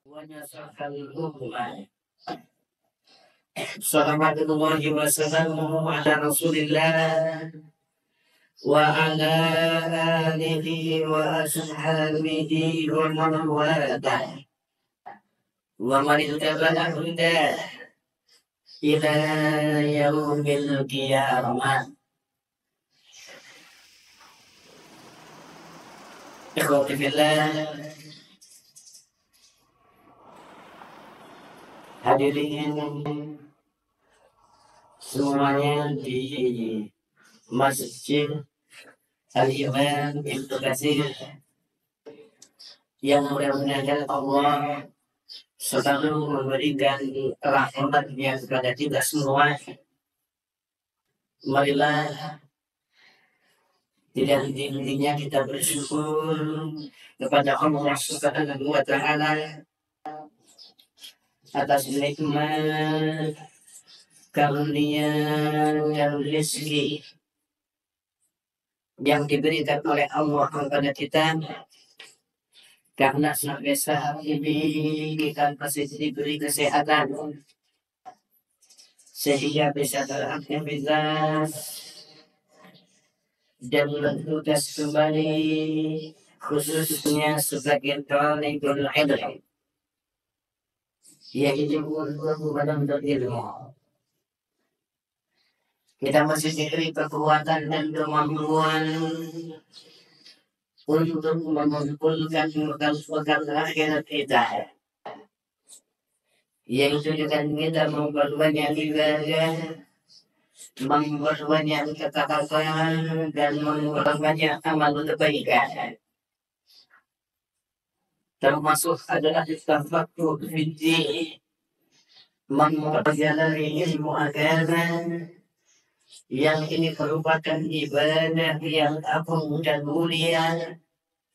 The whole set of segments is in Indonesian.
Salawatullahi wassalamuhu ala rasulillah wa ala alihi wa ashabihi wa man walah wa man ittaba'a hudah ila yaumil qiyamah. Ikhwati fillah, hadirin semuanya di Masjid Al-Imam Ibnu Katsir yang mudah-mudahan Allah selalu memberikan rahmatnya kepada kita semua. Marilah tidak henti-hentinya kita bersyukur kepada Allah Subhanahu wa Ta'ala atas nikmat, karunia dan rezeki yang diberikan oleh Allah kepada kita, karena sampai saat ini kita masih diberi kesehatan sehingga bisa beraktivitas dan bertugas kembali, khususnya sebagai talibul ilm, yaitu untuk menuntut ilmu. Kita masih diberi kekuatan dan kemampuan untuk mengumpulkan bekal-bekal akhirat kita, yaitu dengan kita memperbanyak ibadah, memperbanyak ketakwaan, dan memperbanyak amal kebaikan. Termasuk adalah tafaqquh fiddin, mempelajari ilmu agama, yang ini merupakan ibadah yang agung dan mulia,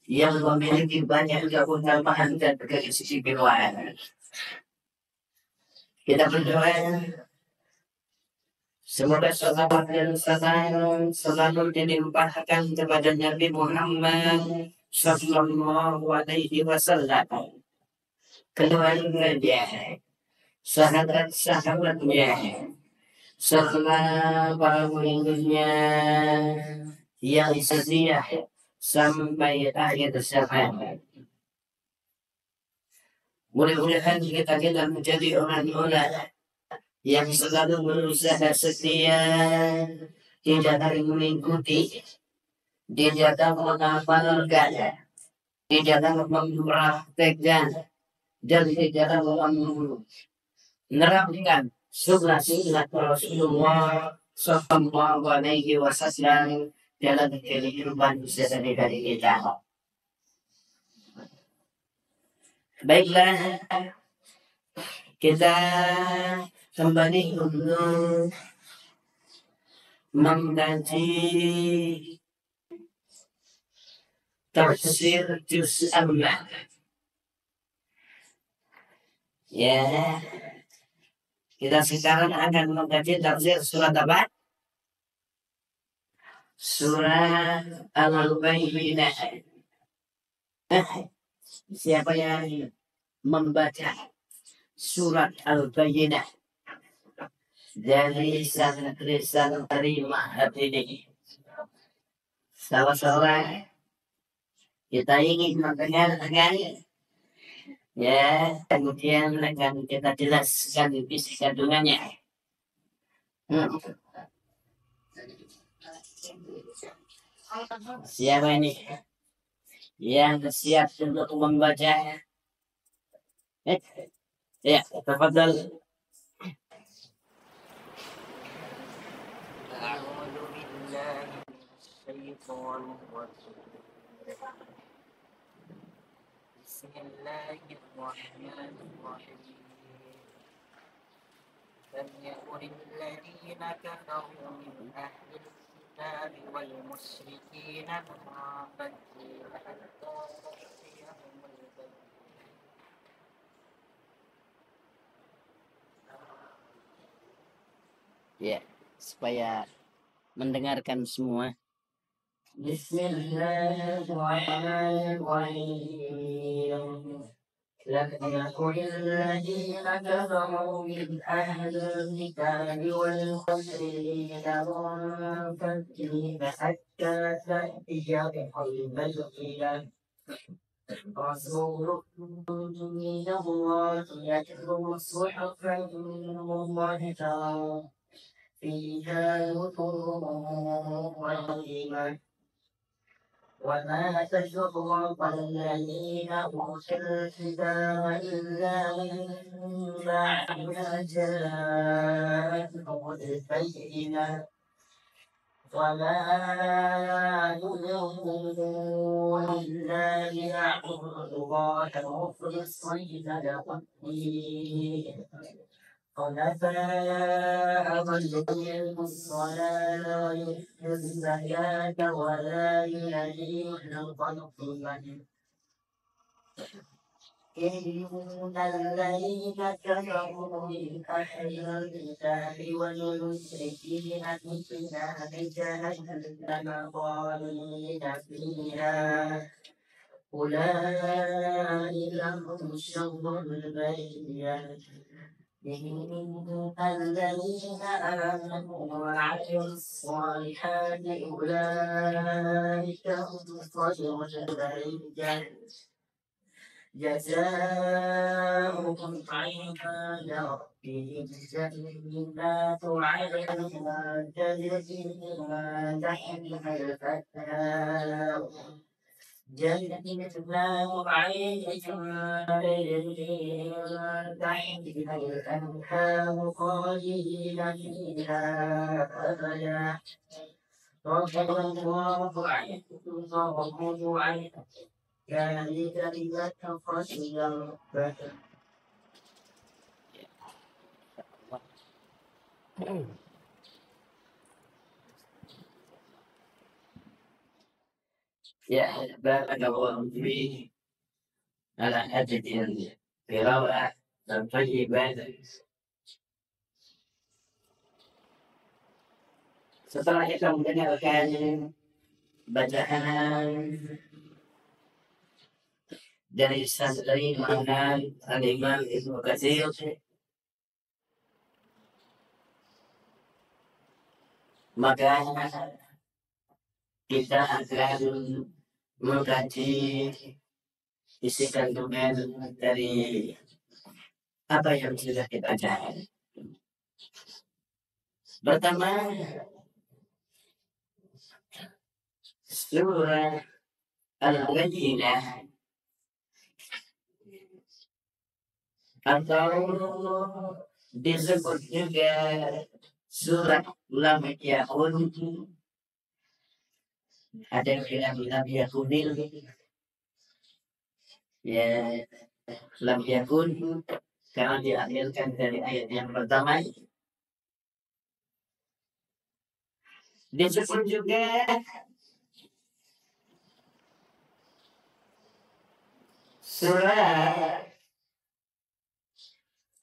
yang memiliki banyak keutamaan dan keistimewaan. Kita berdoa semoga salawat dan salam selalu dilimpahkan kepada Nabi Muhammad sallallahu alaihi wasallam, keluarganya, sahabat-sahabatnya, serta para pengikutnya yang setia sampai akhir zaman. Mudah-mudahan kita menjadi orang-orang yang selalu berusaha setia di dalam mengikuti, di dalam mengamalkan, di dalam mempraktekkan, dan di dalam menerapkan sunnah Rasulullah sallallahu alaihi wasallam dalam kehidupan sehari-hari kita. Baiklah, kita kembali untuk mengkaji tafsir juz amma. Ya, kita sekarang akan mengkaji tafsir surat apa? Surat Al-Bayyinah. Siapa yang membaca surat Al-Bayyinah dari lisan terima hati ini? Salah-salah kita ingin mendengarkan, ya, kemudian akan kita jelaskan isi kandungannya. Siapa ini yang siap untuk membaca? Ya, tafadhal. A'udzu billahi minasyaitonir rajim. Bismillahirrahmanirrahim. لم يكن الذين كفروا من أهل الكتاب والمشركين منفكين حتى تأتيهم البينة. Ya, supaya mendengarkan semua. Bismillahirrahmanirrahim. لم يكن الذين كفروا من أهل الكتاب والمشركين منفكين حتى تأتيهم البينة رسول من الله يتلو صحفا مطهرة فيها كتب قيمة وما تشرق الذين أوتوا الكتاب إلا من بعد ما جاءتهم البينة وما يؤمنون إلا ليعبدوا الله مخلصين له الدين حنفاء ويقيموا الصلاة ويؤتوا الزكاة ولا ينادون قلبا إن الذين كفروا من أهل الكتاب والمشركين في نار جهنم خالدين فيها أولئك هم شر البرية إن الذين آمنوا وعملوا الصالحات أولئك هم خير البرية جزاؤهم عند ربهم جنات عدن تجري من تحتها الأنهار جنات عدن تجري من تحتها الأنهار خالدين فيها أبدا رضي الله عنهم ورضوا عنه ذلك لمن خشي ربه يا بارك الله فيه على حجة القراءة الطيبة. Setelah kita mendengarkan bacaan dari Santri Imam Al-Imam Ibnu Katsir, maka kita akan mengkaji isi kandungan dari apa yang sudah kita baca. Pertama, surah Al-Bayyinah atau disebut juga surat Lam Yakun. Ada yang bilang Lam Yakunil, ya Lam Yakun karena diambilkan dari ayat yang pertama. Disebut juga surah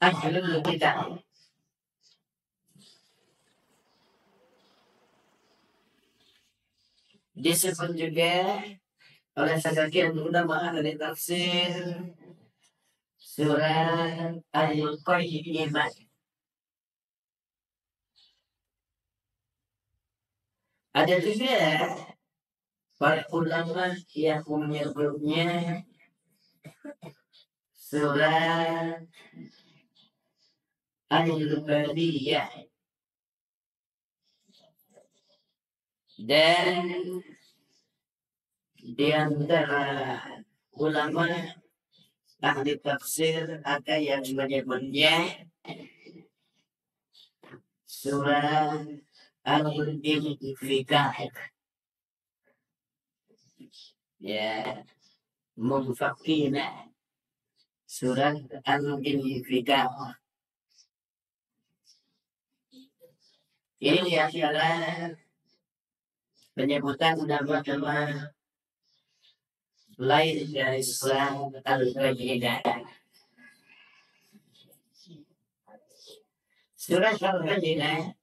Ahlul Kitab. Disebut juga oleh sebagian ulama ahli tafsir surah Al-Qayyimah. Ada juga para ulama yang menyebutnya surah Al-Bariyah. Dan di antara ulama ahli tafsir ada yang menyebutnya surah Al-Infikah. Ya, Munfakina, surat Al-Infikah. Ini adalah penyebutan nama-nama lain dari surah Al-Bayyinah. Surah Al-Bayyinah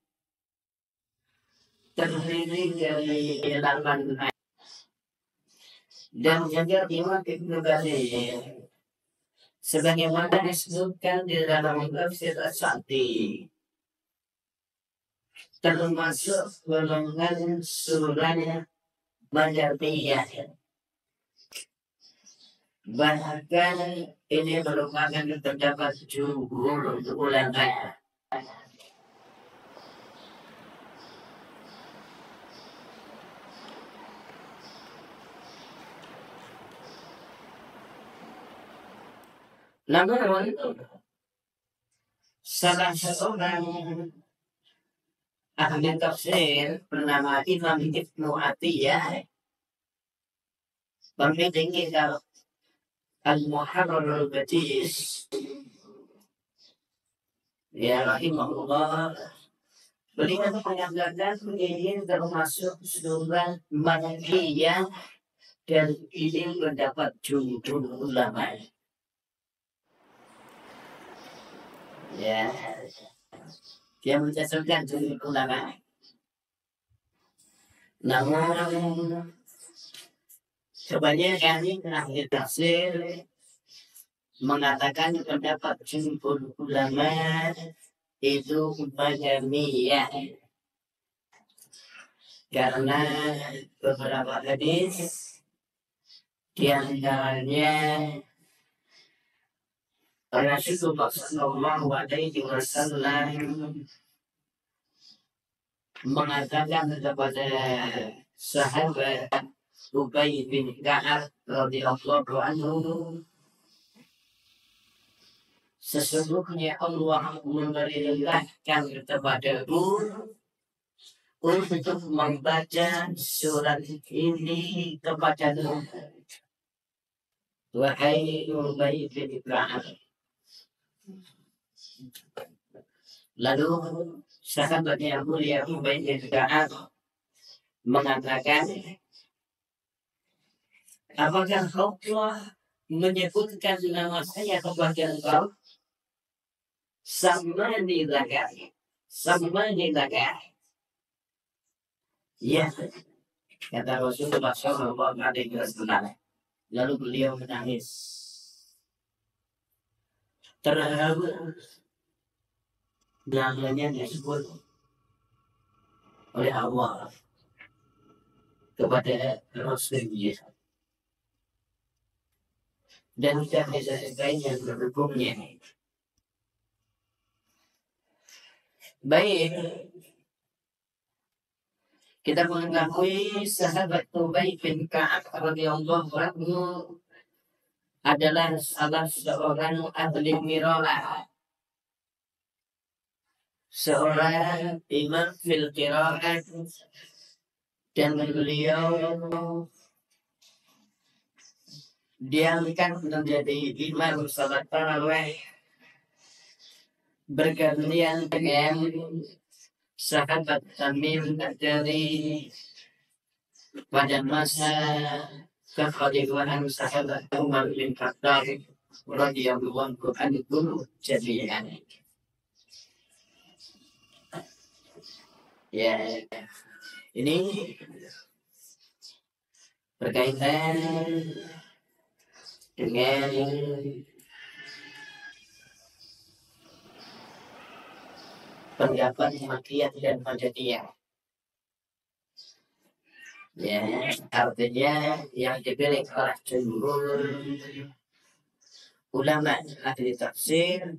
terdiri dari 8 ayat dan juga Imam Ibnu Katsir Sebagaimana disebutkan di dalam tafsir As-Sa'di, termasuk golongan surah Madaniyah. Bahkan ini merupakan pendapat jumhur ulama. Namun salah seorang ahli tafsir bernama Imam Ibnu Atiyah memiliki kitab Al-Muharrar Al-Badi'is, ya rahimahullah. Beliau mengatakan ini termasuk surah Makkiyah dan ini mendapat jumhur ulama. Ya, dia menjatuhkan jumhur ulama. Namun kebanyakan ahli tafsir mengatakan pendapat jumhur ulama itu Madaniyah, karena beberapa hadis di antaranya Rasulullah Shallallahu Alaihi Wasallam mengatakan kepada sahabat Ubay bin Ka'ab radhiyallahu anhu, sesungguhnya Allah memerintahkan kepadamu untuk membaca surat ini kepadamu, wahai Ubay bin Ka'ab. Lalu sahabat yang mulia Ubay bin Ka'ab mengatakan, apakah Allah menyebutkan nama saya kepada engkau? Samani laka. Ya, kata Rasulullah Shallallahu Alaihi Wasallam. Lalu beliau menangis terharu, namanya disebut oleh Allah kepada Rasulullah, dan tidak bisa lain yang mendukungnya. Baik, kita mengetahui sahabat Ubay bin Ka'ab radhiyallahu anhu adalah salah seorang ahli qiraah, seorang imam fil qiraah, dan beliau diangkat menjadi imam salat tarawih bergantian dengan sahabat Tamim dari pada masa kekhalifahan sahabat Umar bin Khattab radhiyallahu anhu jami'an. Ya, ini berkaitan dengan pendapat Makkiyah dan Madaniyah. Ya, artinya yang dipilih oleh jumhur ulama ahli tafsir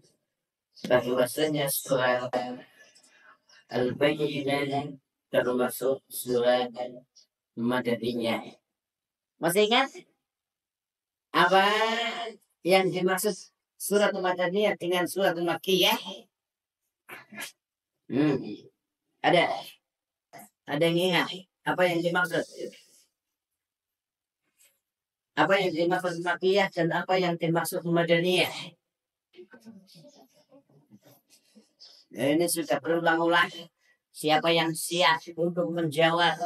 bahwasanya surat Al-Bayyinah termasuk surat Madaniyah. Masih ingat apa yang dimaksud surat Madaniyah dengan surat Makkiyah? Ada yang ingat apa yang dimaksud? Apa yang dimaksud Makkiyah dan apa yang dimaksud Madaniyah? Ini sudah berulang-ulang. Siapa yang siap untuk menjawab?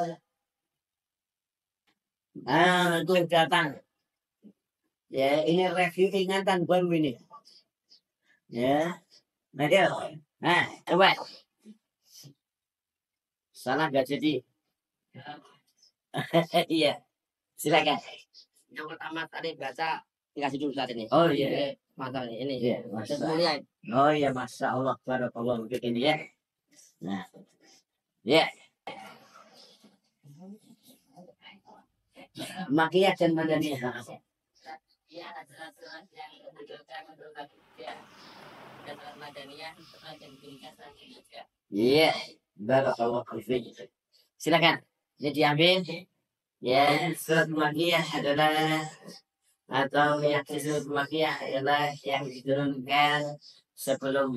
Itu datang. Ya, ini review ingatan baru ini. Ya, nah, coba. Salah nggak jadi? Iya, silakan. Yang pertama tadi baca dikasih dulu saat ini. Oh iya, mantap nih ini. Iya, oh iya, masya Allah, barakallah begini ya. Nah, ya, makiyah dan madaniyah. Iya, barakallah fiik. Silakan, ini diambil. Ya, surat makiyah adalah atau yang disebut makiyah adalah yang diturunkan sebelum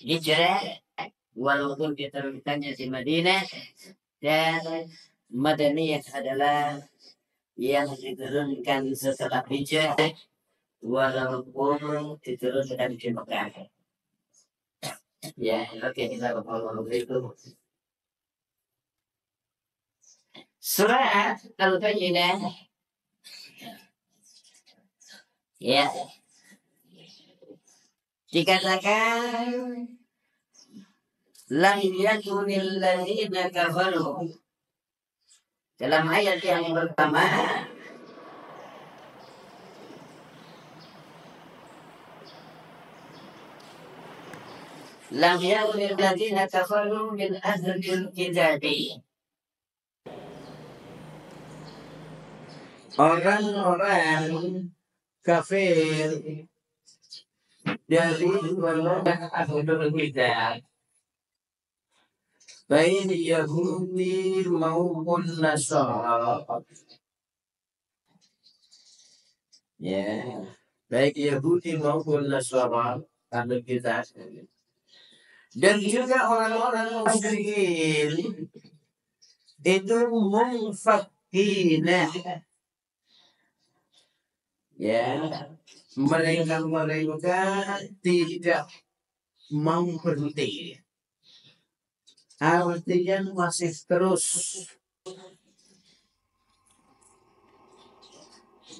hijrah, walaupun diturunkannya di Madinah, dan madaniyah adalah yang diturunkan setelah hijrah, walaupun diturunkan di Mekah. Ya, oke, kita ngomong itu. Surat Al-Bayyinah. Ya. Dikatakan lam yakunil ladzina kafaru. Dalam ayat yang pertama, lam yakunil ladzina kafaru min ahlil kitabi. Orang-orang kafir dari golongan ahlul kitab, baik Yahudi maupun Nasara. Ya, baik Yahudi maupun Nasara ahlul kitab. Dan juga orang-orang musyrikin itu munfakina. Ya, mereka tidak mau berhenti. Artinya masih terus.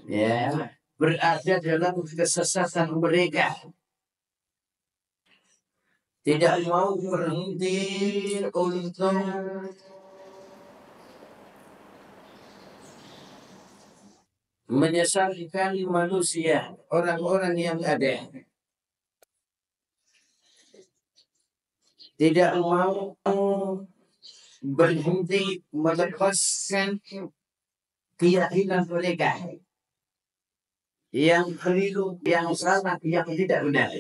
Ya, berada dalam kesesatan mereka. Tidak mau berhenti untuk menyesatkan manusia, orang-orang yang ada. Tidak mau berhenti melepaskan keyakinan mereka yang keliru, yang salah, yang tidak benar.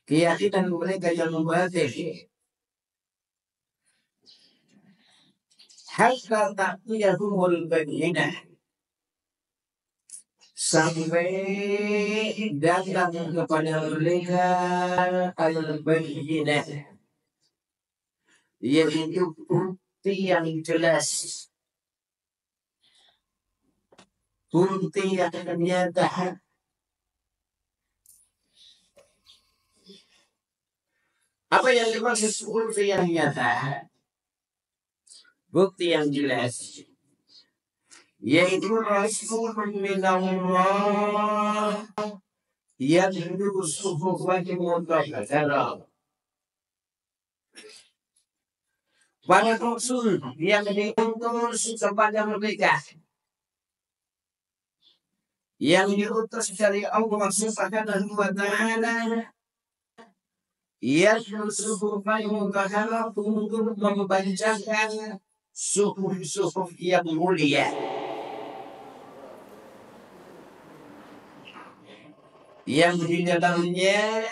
Keyakinan mereka yang membatil. Hatta ta'tiyahumul bayyinah. Sampai datang kepada mereka al-bayyinah, yaitu bukti yang jelas, bukti yang nyata. Apa yang dimaksud bukti yang nyata? Bukti yang jelas, yaitu Rasul minallah yang suhufati mutahharah. Para Rasul yang diutus kepada mereka, yang diutus dari Allah Subhanahu wa Ta'ala, yang suhufati mutahharah untuk membacakan suhuf-suhuf yang mulia, yang di dalamnya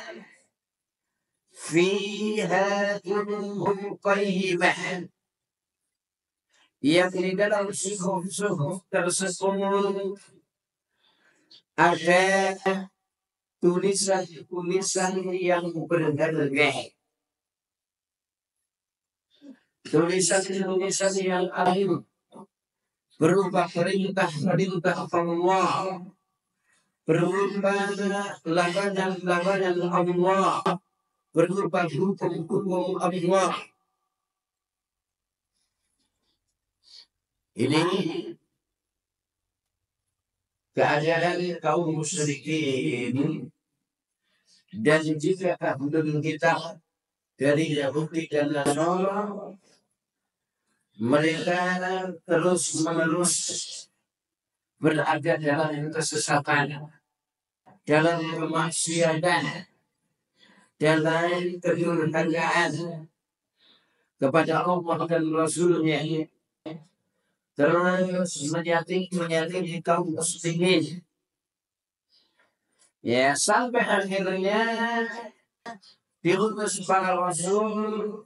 fiha ummul qayyimah, yang di dalam suhuf tersebut ada tulisan-tulisan yang berharga, tulisan-tulisan yang alim, berupa perintah Allah, berupa larangan-larangan Allah, berupa hukum-hukum Allah. Ini keadaan kaum musyrikin dan juga ahlul kitab dari Yahudi dan Nasara. Mereka terus-menerus berada dalam kesesatan. dalam kemaksiatan, dalam kedurhakaan kepada Allah dan Rasulnya, terus menyakiti kaum muslimin, ya sampai akhirnya diutus para Rasul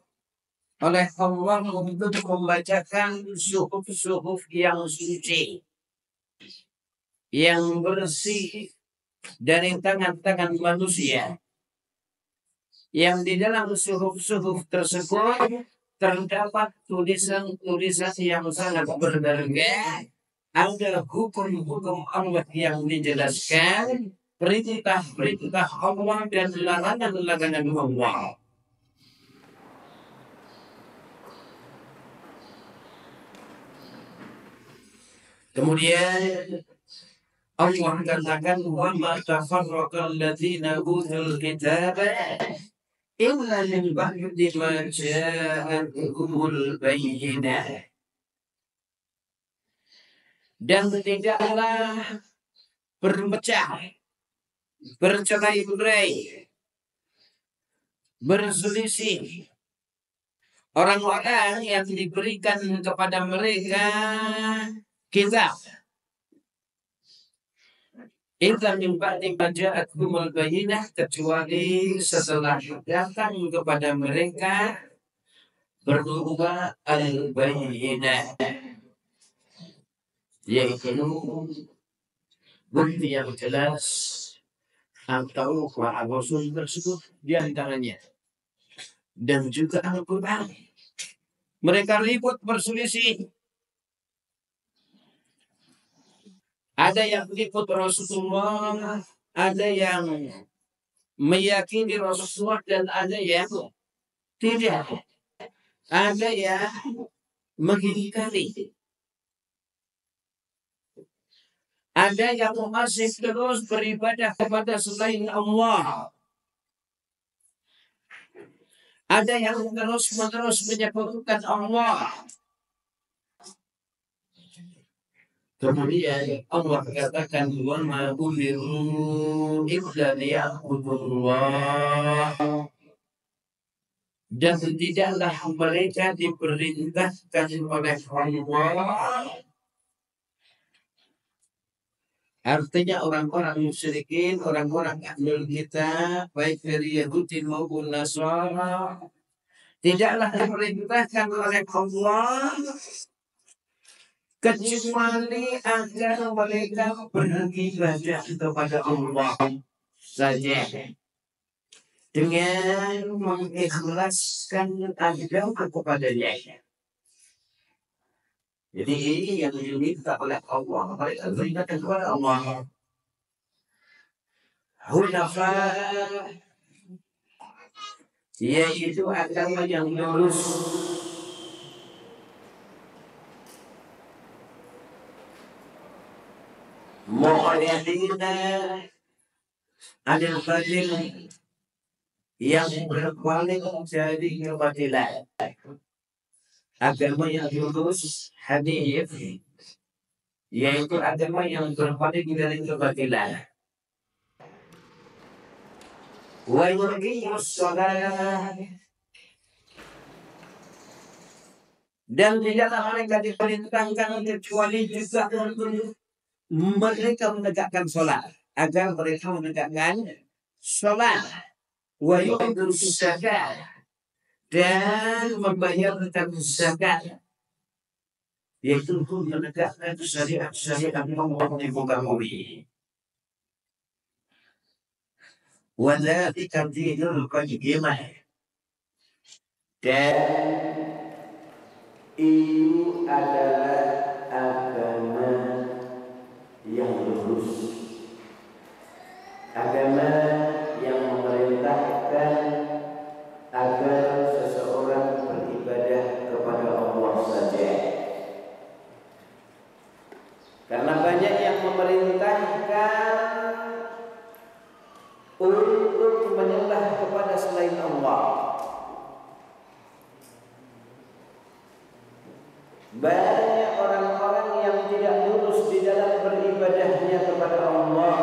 oleh Allah untuk membacakan suhuf-suhuf yang suci, yang bersih dari tangan-tangan manusia, yang di dalam suhuf-suhuf tersebut terdapat tulisan-tulisan yang sangat berharga. Ada hukum-hukum Allah yang dijelaskan, perintah-perintah Allah dan larangan-larangan Allah. Kemudian Allah katakan, wa ma tafarraqal ladzina utul kitaba illa min ba'di ma ja'ahumul bayyinah. Dan tidaklah berpecah, bercerai-berai, berselisih orang-orang yang diberikan kepada mereka kitab, illa min ba'di ma ja'ahumul bayyinah, kecuali setelah datang kepada mereka berupa al-bayyinah, yaitu bukti yang jelas atau para Rasul tersebut diantaranya, dan juga Al-Quran. Mereka ribut berselisih. Ada yang ikut Rasulullah, ada yang meyakini Rasulullah, dan ada yang tidak. Ada yang mengingkari. Ada yang masih terus beribadah kepada selain Allah. Ada yang terus-menerus menyebutkan Allah. Kemudian Allah katakan, wa ma umiru illa liya'budullah, dan tidaklah mereka diperintahkan oleh Allah. Artinya orang-orang musyrikin, orang-orang ahlul kitab, baik dari Yahudi maupun Nasara, tidaklah diperintahkan oleh Allah kecuali agar mereka beribadah kepada Allah saja, dengan mengikhlaskan agama kepadanya. Jadi ini yang diminta oleh Allah, mereka beribadah kepada Allah. Hunafa, yaitu agama yang lurus, mu'minina anil batil, yang berpaling dari kebatilan. Agama yang lurus, hanif, yaitu agama yang berpaling dari kebatilan. Wa yuqimus shalah, dan tidaklah mereka diperintahkan kecuali juga untuk mereka menegakkan sholat, agar mereka menegakkan sholat. Wa yuqimus zakat, dan membayarkan zakat, yaitu menegakkan syariat-syariat Allah di muka bumi. Wa dzalika dinul qayyimah, dan itu adalah agama yang lurus, agama yang memerintahkan agar seseorang beribadah kepada Allah saja. Karena banyak yang memerintahkan untuk menyembah kepada selain Allah. Banyak orang-orang yang tidak lurus di dalam beribadahnya kepada Allah.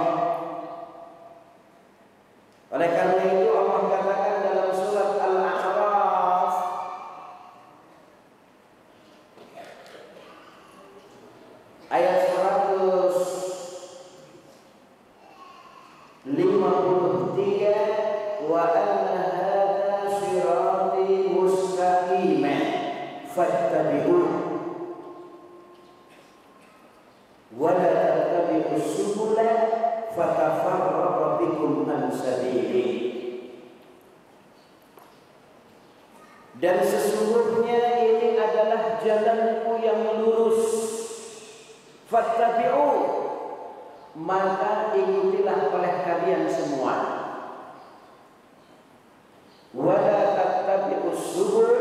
fatafarraqa bikum an sabili. Dan sesungguhnya ini adalah jalanku yang lurus. Fattabi'u, maka ikutilah oleh kalian semua. Wala tattabi'us subul,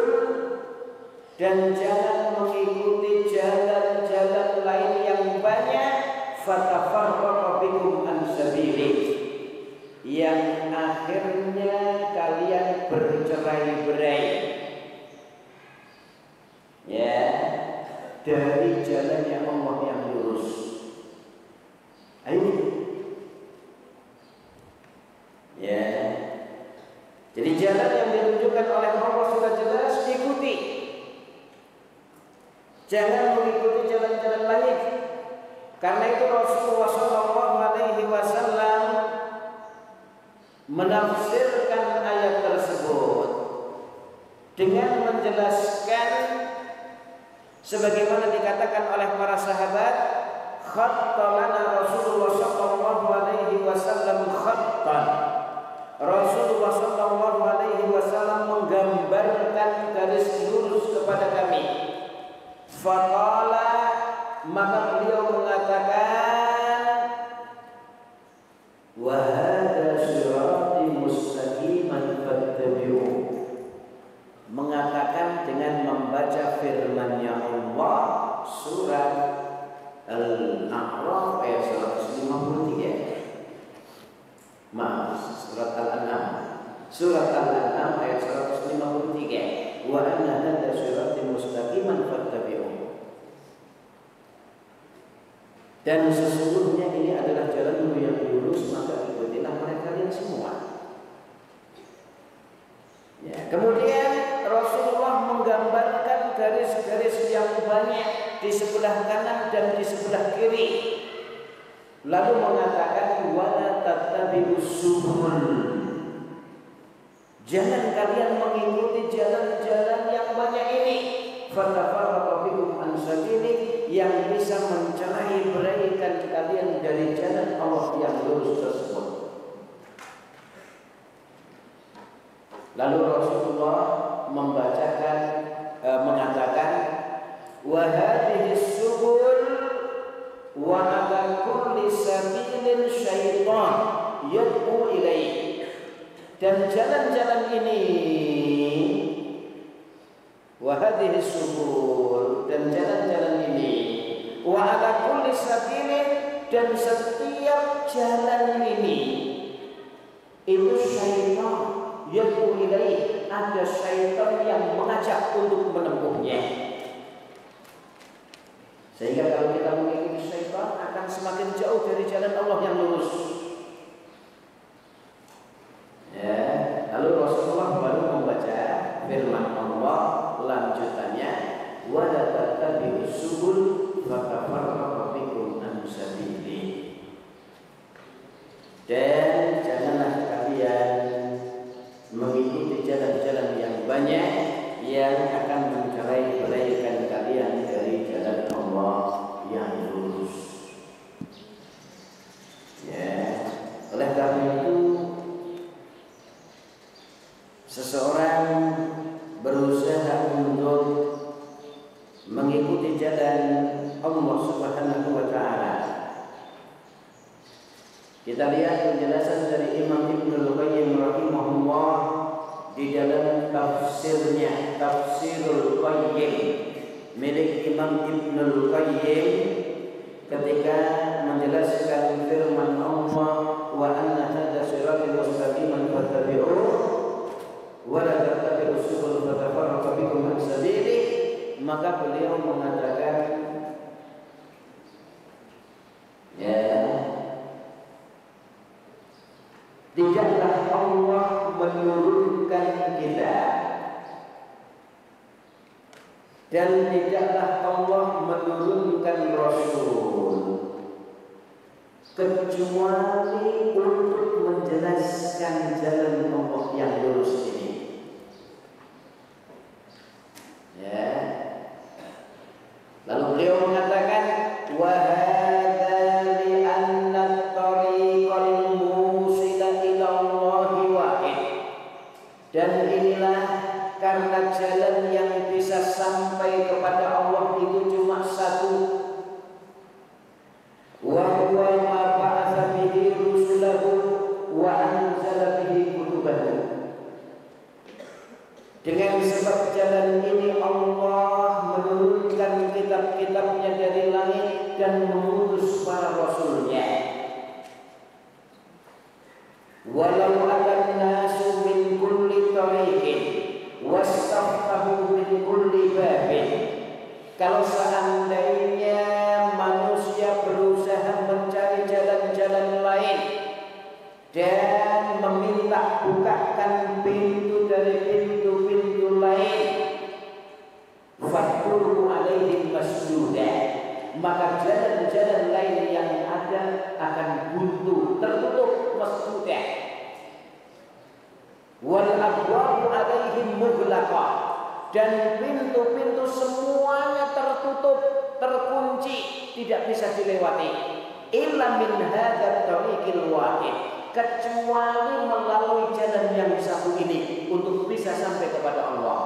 dan jangan mengikuti jalan-jalan lain yang banyak. Fatafarraqa bikum an sabili, yang akhirnya kalian bercerai-berai, ya, dari jalannya Allah yang lurus. Ayo, ya. Jadi jalan yang ditunjukkan oleh Allah sudah jelas, ikuti. Jangan mengikuti jalan-jalan lain. Karena itu Rasulullah SAW menafsirkan ayat tersebut dengan menjelaskan sebagaimana dikatakan oleh para sahabat, khatta lana Rasulullah SAW khattan. Rasulullah SAW menggambarkan garis lurus kepada kami. Faqala, maka beliau mengatakan, wa hadza sirati mustaqiman fattabi'u, mengatakan dengan membaca firman-Nya Allah surat Al-A'raf ayat 153. Maaf, surat Al-An'am. Surat Al-An'am ayat 153. Wa anna hadza sirati mustaqiman fattabi'u. Dan sesungguhnya ini adalah jalan yang lurus, maka ikutilah oleh kalian semua. Ya, kemudian Rasulullah menggambarkan garis-garis yang banyak di sebelah kanan dan di sebelah kiri. Lalu mengatakan wala tattabi'us subul. Jangan kalian mengikuti jalan-jalan yang banyak ini. Fatafarraqa bikum an sabili, yang bisa mencerai-beraikan kalian dari jalan Allah yang lurus tersebut. Lalu Rasulullah mengatakan wa hadhihi subul wa ala kulli sabilin syaitan yad'u ilaihi, dan jalan-jalan ini, wa hadhihi subul, dan jalan-jalan ini, wa ala kulli sabilin, dan setiap jalan ini itu syaitan yad'u ilaihi, ada syaitan yang mengajak untuk menempuhnya. Sehingga kalau kita mengikuti syaitan akan semakin jauh dari jalan Allah yang lurus. Ya, lalu Rasulullah baru membaca firman Allah lanjutannya, wa la tattabi'us subul fatafarraqa bikum an sabili. Dan janganlah kalian mengikuti jalan-jalan yang banyak yang akan mencerai-beraikan kalian dari jalan Allah yang lurus. Ya, oleh karena itu seseorang berusaha untuk mengikuti jalan Allah Subhanahu wa taala. Kita lihat penjelasan dari Imam Ibnul Qayyim rahimahullah di dalam tafsirnya, Tafsirul Qayyim milik Imam Ibnul Qayyim, ketika menjelaskan firman Allah wa anna hadza siratal mustaqiman fattabi'u wa la tattabi'us subul fatafarraqa bikum an sabili, maka beliau mengatakan, ya, tidaklah Allah menurunkan kita, dan tidaklah Allah menurunkan Rasul kecuali untuk menjelaskan jalan Allah yang lurus ini. Ya. Lalu beliau mengatakan wa hadza li anna at-tariqa sebab jalan ini Allah menurunkan kitab-kitabnya dari langit dan mengutus para rasulnya. Walau akan nasu min kulli tariqin wastaftahu min kulli babin. Kalau seandainya manusia berusaha mencari jalan-jalan lain dan meminta bukakan pintu dari pintu-pintu lain, faturu alaihim masduda, maka jalan-jalan lain yang ada akan buntu, tertutup, masduda. Wal abwabu alaihim mughlaqah, dan pintu-pintu semuanya tertutup, terkunci, tidak bisa dilewati. Illa min hadzal tariqil wahid, kecuali melalui jalan yang satu ini untuk bisa sampai kepada Allah.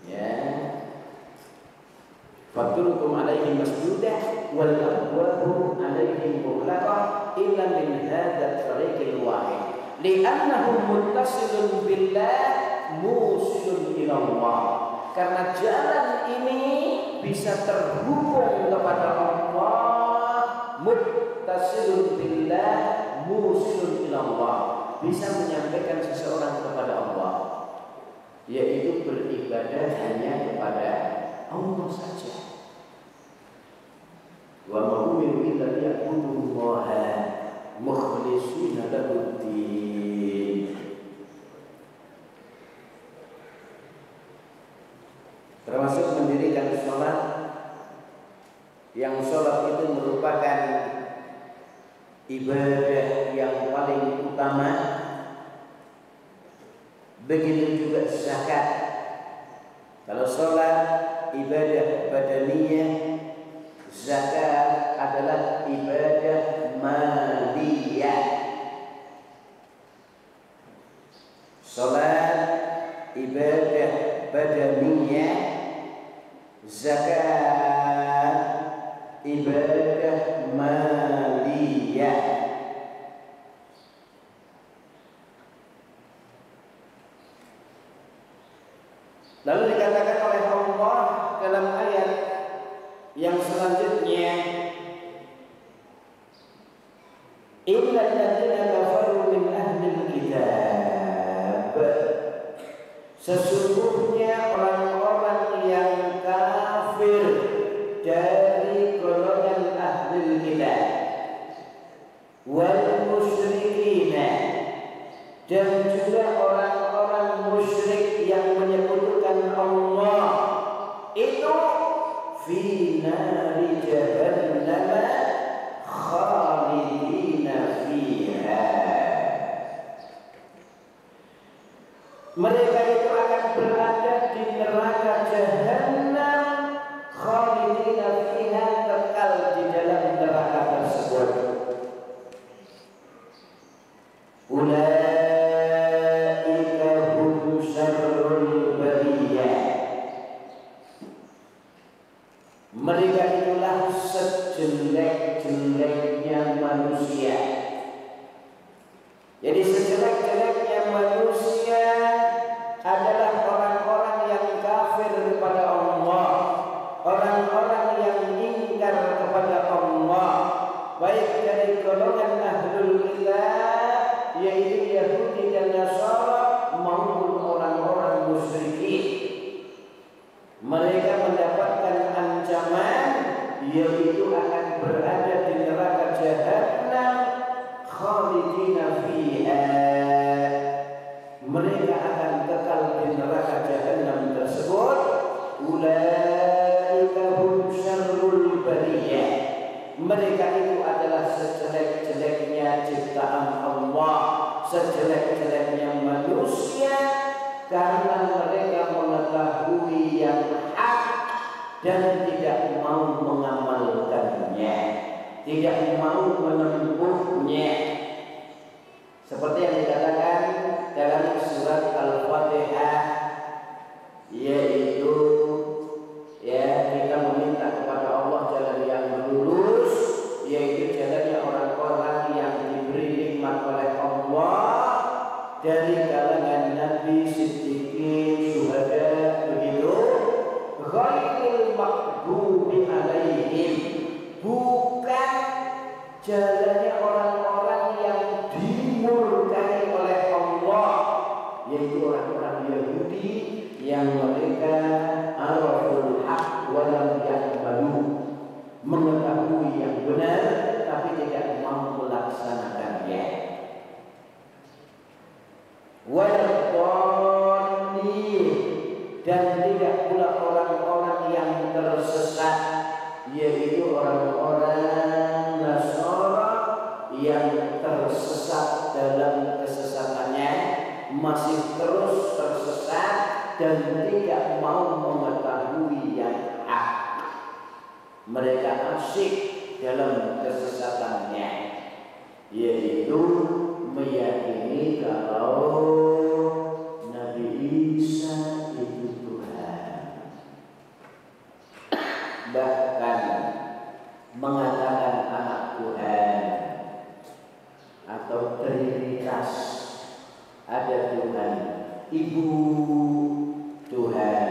Ya. Faturukum alaihim masdudah wal abwabu alaihim mughlaqah illa min hadzal tariqil wahid. Li'annahum muttasilun billah musilun ila Allah. Karena jalan ini bisa terhubung kepada Allah, muttasilun billah musilun ila Allah, bisa menyampaikan seseorang kepada Allah, yaitu beribadah hanya kepada Allah saja. Wa ma umiru illa liya'budullaha mukhlishina lahu-d-din. Termasuk mendirikan sholat, yang sholat itu merupakan ibadah yang paling utama. Begitu juga zakat. Kalau sholat ibadah badaniyah, zakat adalah ibadah maliyah. Sholat ibadah badaniyah, zakat ibadah maliyah. Lalu dikatakan oleh Allah dalam ayat yang selanjutnya, innal ladzina kafaru min ahlil kitab, sesungguhnya orang-orang yang kafir dari golongan ahlul kitab, wal musyrikina, dan juga orang-orang musyrik yang menyebutkan Allah, itu fi nari jahannam khalidina fiha. Mereka itu akan berada di neraka jahannam khalidina fiha, kekal di dalam neraka tersebut. Ulaika hum syarrul bariyah, mereka itulah sejelek-jeleknya manusia. Jadi sejelek-jeleknya manusia adalah orang-orang yang kafir kepada Allah, orang-orang yang ingkar kepada Allah, baik dari golongan ahlul kitab, yaitu Yahudi dan Nasara, maupun orang-orang musyrikin. Mereka mendapatkan ancaman, yaitu akan berada di neraka jahannam khalidina fiha. Mereka akan kekal di neraka jahannam tersebut. Ulaika hum syarrul bariyah, mereka itu adalah sejelek-jeleknya ciptaan Allah, sejelek-jeleknya manusia, karena mereka mengetahui yang hak dan tidak mau mengamalkannya, tidak mau menempuhnya. Seperti yang dikatakan dalam surat Al-Fatihah, yaitu ya, kita meminta kepada Allah jalan yang lurus, yaitu jalannya orang-orang yang diberi nikmat oleh Allah dari kalangan Nabi, jalannya orang-orang yang dimurkai oleh Allah, yaitu orang-orang Yahudi yang mereka araful haq wa lam yaqbalu, mengetahui yang benar tapi tidak mau melaksanakannya. Waladhdallin, dan tidak pula orang-orang yang tersesat, yaitu orang-orang Nasara yang tersesat dalam kesesatannya, masih terus tersesat dan tidak mau mengetahui yang hak. Mereka asyik dalam kesesatannya, yaitu meyakini kalau Nabi Isa itu Tuhan, bahkan mengatakan anak Tuhan atau Trinitas, ada Tuhan Ibu, Tuhan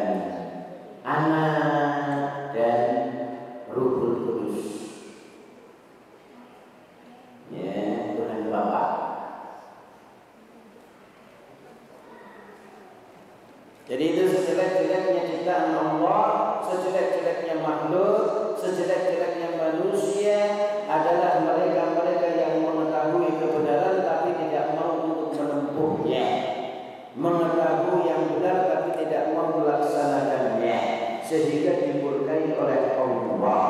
Anak, dan Ruhul Kudus. Ya, Tuhan Bapa. Jadi itu sejelek-jeleknya ciptaan Allah, sejelek-jeleknya makhluk, sejelek-jeleknya manusia adalah mereka-mereka yang mengetahui kebenaran tapi tidak mau untuk menempuhnya, mengetahui yang benar tapi tidak mau melaksanakannya, sehingga dimurkai oleh Allah.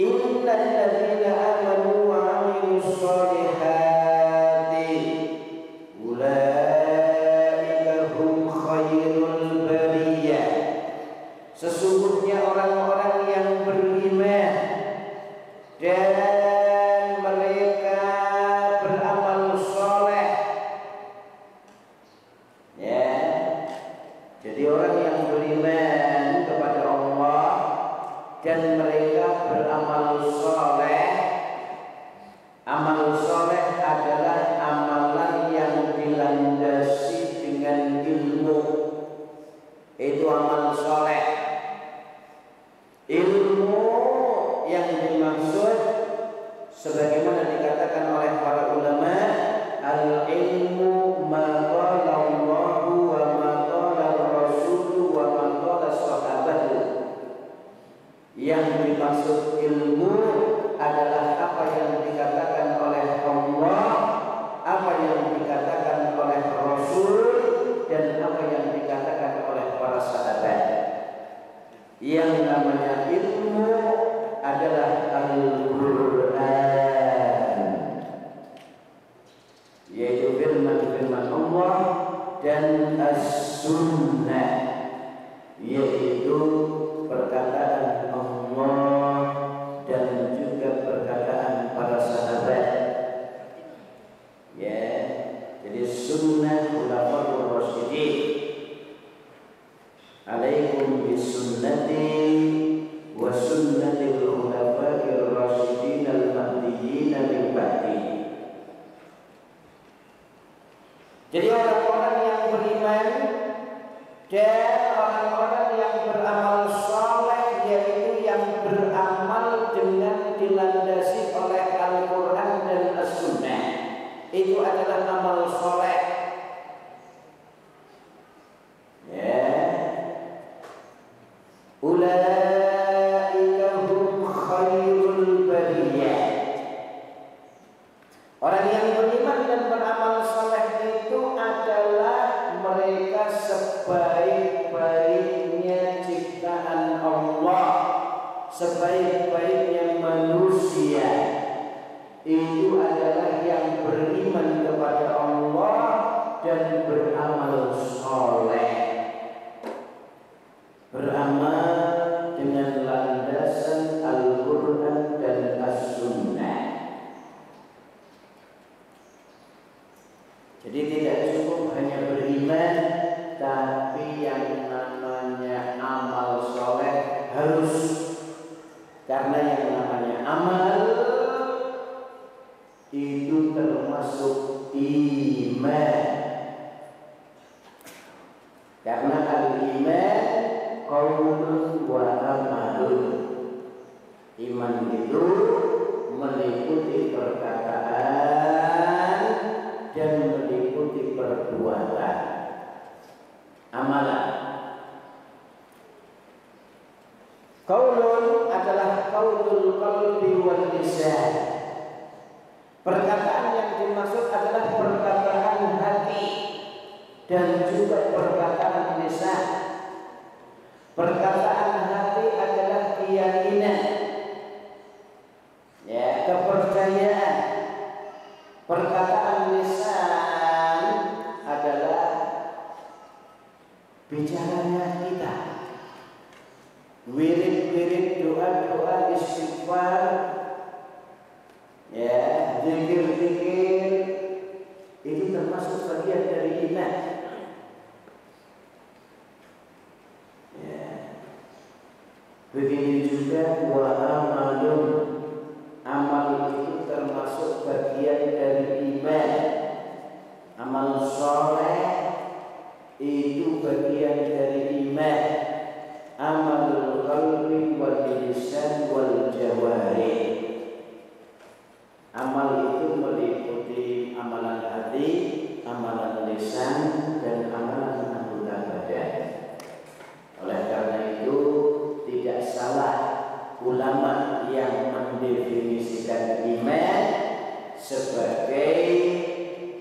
Innal ladzina amanu wa 'amilus shalihati ulaika hum khairul bariyah. Sesungguhnya orang-orang yang beriman dan mereka beramal soleh, ya. Jadi orang yang beriman kepada Allah dan mereka beramal soleh. Amal soleh adalah amalan yang dilandasi dengan ilmu. Itu amal soleh. Ilmu yang dimaksud sebagaimana dikatakan oleh para ulama, al-ilmu ma qala Allahu wa ma qala Rasulu wa ma qala sahabatu. Yang dimaksud ilmu adalah apa yang dikatakan oleh Allah, apa yang dikatakan oleh Rasul, dan apa yang dikatakan oleh para sahabat. Yang namanya ilmu adalah Al-Quran, yaitu firman-firman Allah, dan As-Sunnah, yaitu perkataan Allah dan juga perkataan para sahabat. Ya, jadi sunnah khulafaur rasyidin. Alaikum bisunnati wa sunnatil khulafair rasyidin al-mahdiyyin min ba'di. Jadi orang-orang yang beriman dan orang-orang yang beramal saleh, yaitu yang beramal dengan dilandasi oleh Al-Quran dan As-Sunnah, itu adalah amal saleh. Ya, ulaika hum khairul bariyah. Orang yang beriman dan beramal saleh itu adalah mereka sebaik-baiknya ciptaan Allah, sebaik-baiknya manusia. Itu adalah yang beriman kepada Allah dan beramal soleh, beramal dengan landasan Al-Quran dan As-Sunnah. Jadi tidak cukup hanya beriman, tapi yang namanya amal soleh harus, karena yang namanya amal itu termasuk iman. Karena al-iman qaulun wa amalun. Iman itu meliputi perkataan dan meliputi perbuatan, amalan. Qaulun adalah qaulul qalbi wal lisan. Perkataan yang dimaksud adalah perkataan hati dan juga perkataan lisan. Perkataan hati adalah keyakinan, ya, kepercayaan. Perkataan lisan adalah bicaranya kita, wirid-wirid, doa-doa, istighfar, ya, zikir-zikir, itu termasuk bagian dari iman. Ya. Begitu juga wa amalun, amal itu termasuk bagian dari iman. Amal soleh itu bagian dari iman. Amalul qalbi wal lisan wal jawarih. Amal itu meliputi amalan hati, amalan lisan, dan amalan anggota badan. Oleh karena itu tidak salah ulama yang mendefinisikan iman sebagai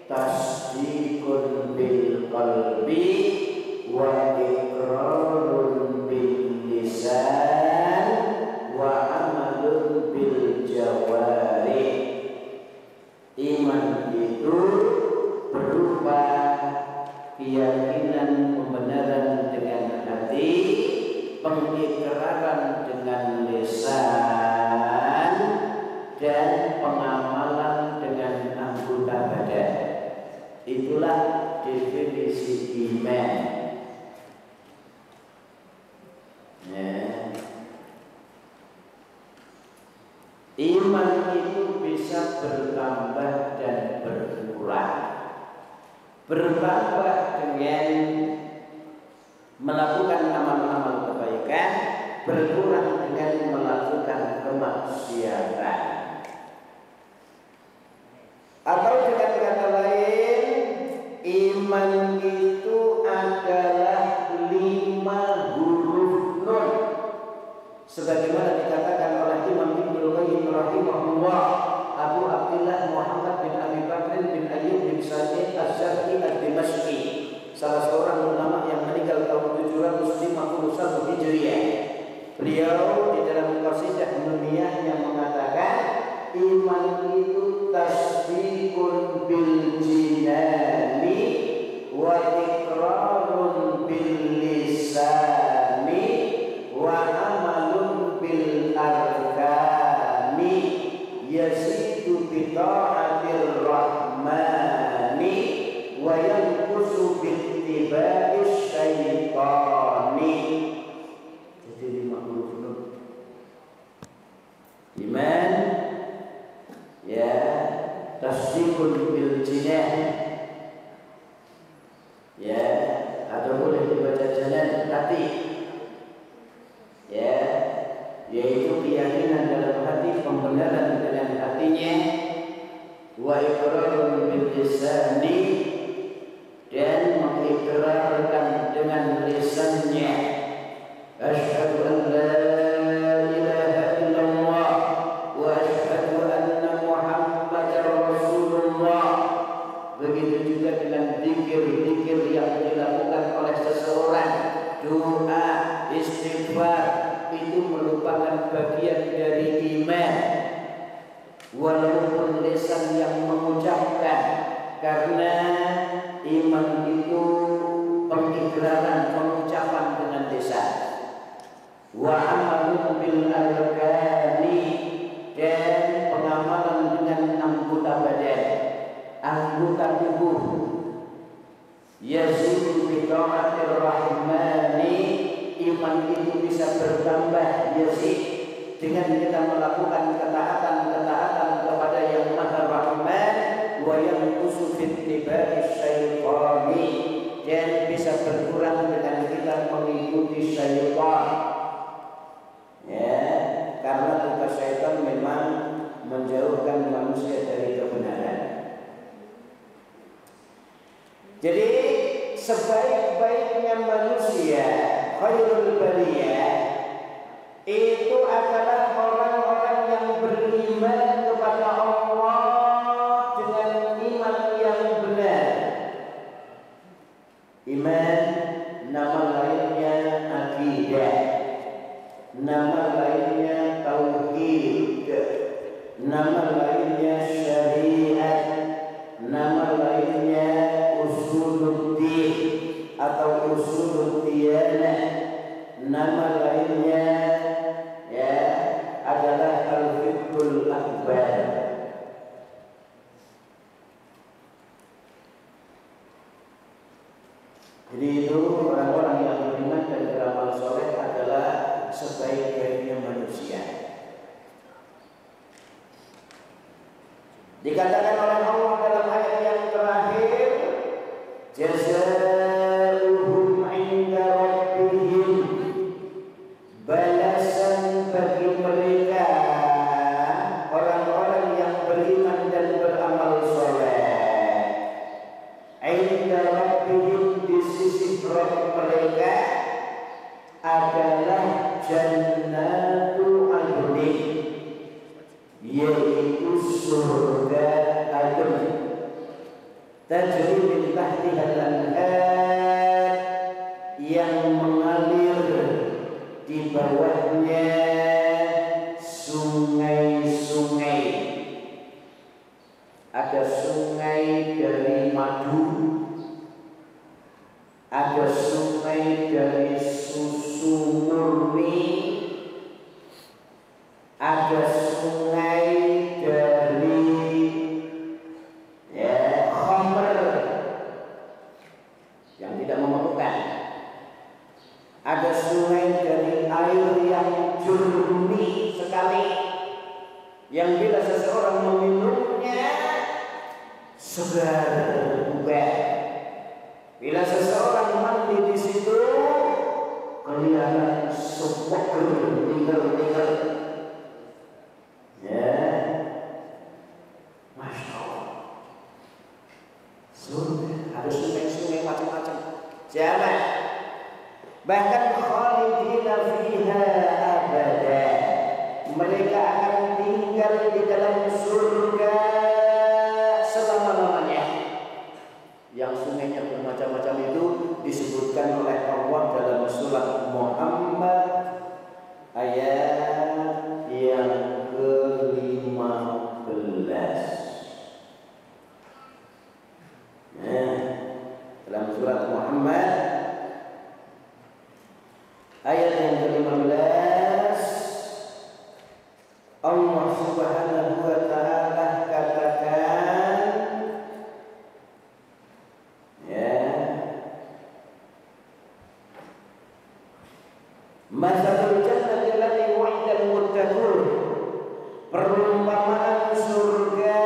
tasdiqun bil qalbi wa iqrarun bil lisan wa amalun bil jawarih. Iman itu berupa keyakinan pembenaran dengan hati, pengikraran dengan lisan, dan pengamalan dengan anggota badan. Itulah definisi iman. Ya. Iman itu bisa bertambah dan berkurang. Bertambah dengan melakukan amal-amal kebaikan, berkurang dengan melakukan kemaksiatan. Atau dengan kata lain, iman itu adalah 5 huruf nun, sebagaimana dikatakan oleh Imam Ibnu Qayyim rahimahullah, Abu Abdullah Muhammad bin Abi Bakr bin Ayyub bin Sa'id Az-Zahrani Ad-Dimashqi, salah seorang ulama yang meninggal tahun 751 Hijriah. Beliau di dalam qasidah nuniyahnya mengatakan, iman itu tasdiqun bil jinani wa iqrarun bil lisani wa amalun bil arkani yazidu bi ta'atir rahmani wa yanqusu bi ittiba'is syaitani. Jadi 50 huruf. Iman, ya, tasdiqun bil jinan, ya, atau boleh dibaca jalan hati, ya, yaitu keyakinan dalam hati, pembenaran dengan hatinya, wa iqrarun bil lisani, dan mengikrarkan dengan lisannya, asyhadu an la ilaha illallah wa asyhadu anna muhammadar rasulullah. Begitu juga dengan zikir-zikir yang dilakukan oleh seseorang, doa, istighfar, itu merupakan bagian dari iman. Walaupun lisan yang mengucapkan, karena iman itu pengikraran, pengucapan dengan lisan. Wa amalun bil arkani, dan pengamalan dengan anggota badan, anggota tubuh. Yazidu bi ta'atir rahmani, iman itu bisa bertambah, yazid, dengan kita melakukan ketaatan-ketaatan kepada yang Maha Rahman, wa yanqusu bi ittiba'is syaitani, dan bisa berkurang dengan kita mengikuti syaitan. Ya, karena tugas syaitan sebaik-baiknya manusia, khairul bariyah, itu adalah orang-orang yang beriman kepada Allah dengan iman yang benar. Iman nama lainnya akidah, nama lainnya tauhid, nama lainnya syariat, nama lainnya usuluddin atau usuluddiyana, nama lainnya ya adalah al-fiqhul akbar. Jadi itu orang-orang yang beriman dan beramal soleh adalah sebaik-baiknya manusia. Dikatakan oleh Allah dalam ayat yang terakhir, jazaa'uhum 'inda rabbihim, balasan bagi mereka orang-orang yang beriman dan beramal soleh, 'inda rabbihim, di sisi Rabb mereka adalah jannatul adnin, yaitu surga adn, tajri min tahtiha al-anhar, yang mengalir di bawahnya sungai-sungai. Ada sungai dari madu, ada sungai dari susu murni, ada sungai dari khamr yang tidak memabukkan, ada sungai dari air yang jernih sekali, yang bila seseorang meminumnya segar bugar. Bila seseorang mandi di situ kelihatan segar, tinggal. Ya, masya Allah. Surga ada sungai-sungai macam-macam. Jangan. Bahkan khalidina fiha abada. Mereka akan tinggal di dalam surga selama-lamanya. Yang sungainya bermacam-macam itu disebutkan oleh Allah dalam surat Muhammad ayat yang ke-15. Dalam surat Muhammad ayat yang ke-15, Allah Subhanahu wa ta'ala katakan, masalul jannati allati wu'idal muttaqun, perumpamaan surga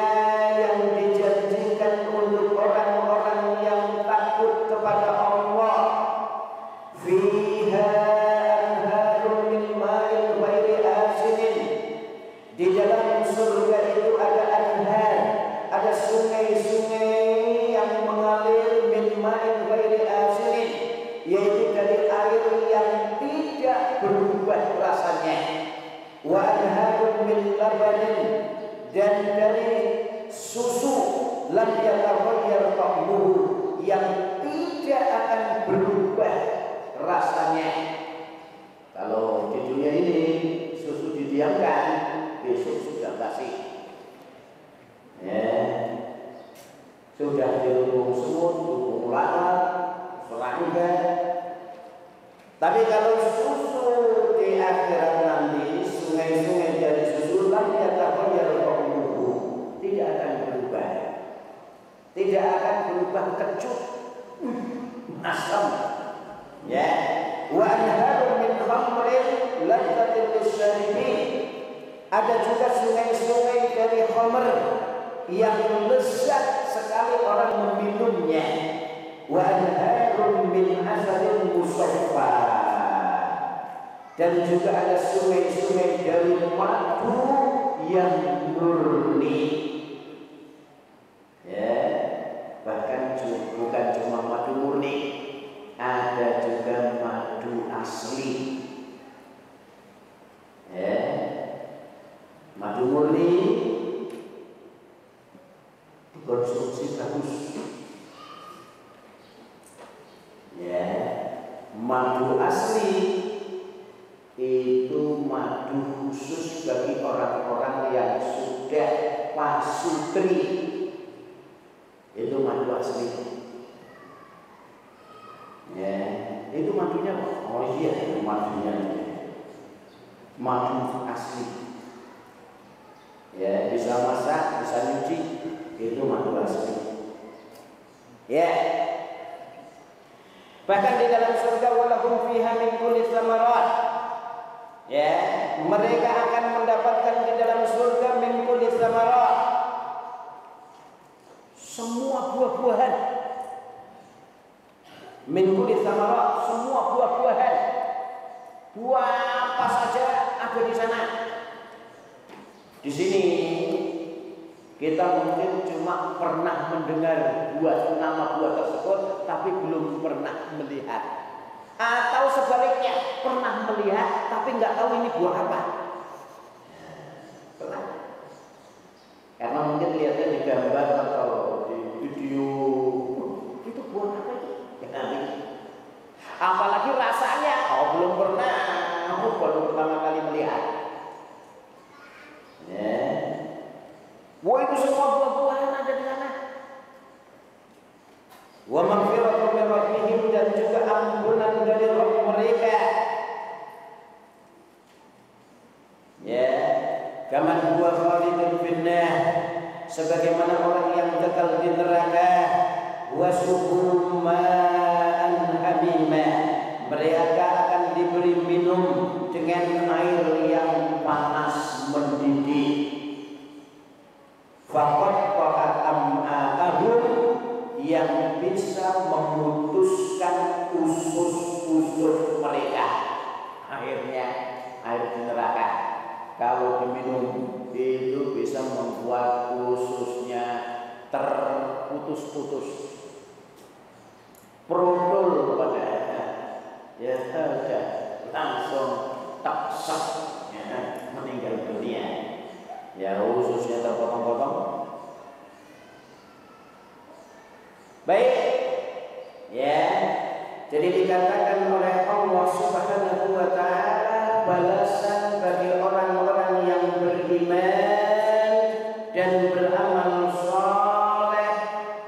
yang dijanjikan untuk orang-orang yang takut kepada Allah. Fiha anharun min ma'in ghairi asinin, di dalam surga itu ada anhar, ada sungai-sungai yang mengalir min ma'in ghairi asinin, yaitu dari air yang tidak berubah rasanya. Wa anharun min labanin, dan dari susu lam yataghayyar ta'muhu, yang tidak akan berubah rasanya. Kalau di dunia ini susu didiamkan, besok sudah basi, sudah dirubung semut, dirubung lalat, serangga. Tapi kalau susu di akhirat nanti, sungai-sungai dari susu lam yataghayyar ta'muhu, tidak akan berubah, tidak akan berubah kecut, asam. Ya, wa anharun min khamrin ladzatin lisyaribin, ada juga sungai-sungai dari khamr yang lezat sekali orang meminumnya. Wa anharun min asalin musaffa, dan juga ada sungai-sungai dari madu yang murni. Ya, bahkan juga bukan cuma madu murni, ada juga madu asli. Ya, madu murni dikonsumsi bagus. Ya, madu asli itu madu khusus bagi orang-orang yang sudah pasutri. Itu madu asli. Ya, itu madunya. Oh iya, itu madunya. Madu asli. Ya, bisa masak, bisa nyuci. Itu madu asli. Ya. Bahkan di dalam surga walahum fiha min kulli tsamarat. Ya, mereka akan mendapatkan di dalam surga min kulli tsamarat. Semua buah-buahan. Min kulli tsamarat, semua buah-buahan. Buah apa saja ada di sana. Di sini kita mungkin cuma pernah mendengar nama buah tersebut, tapi belum pernah melihat. Atau sebaliknya, pernah melihat, tapi nggak tahu ini buah apa. Pernah? Karena mungkin lihatnya di gambar atau di video, itu buah apa ini? Apalagi rasanya, belum pernah, aku baru pertama kali melihat. Ya. Wah, itu semua buah-buahan ada di sana. Wa maghfiratu min rabbihim, dan juga ampunan dari Rabb mereka. Ya, kaman huwa khalidun finnar, sebagaimana orang yang kekal di neraka. Wasuqu ma'an hamima, mereka akan diberi minum dengan air yang panas mendidih. Faqad qa'at am'a'ahum, yang bisa memutuskan usus-usus mereka. Akhirnya air di neraka kalau diminum itu bisa membuat ususnya terputus-putus, protol pada ya sudah langsung taksak ya, meninggal dunia. Ya, ususnya terpotong-potong. Baik, ya. Jadi dikatakan oleh Allah Subhanahu wa Ta'ala, balasan bagi orang-orang yang beriman dan beramal saleh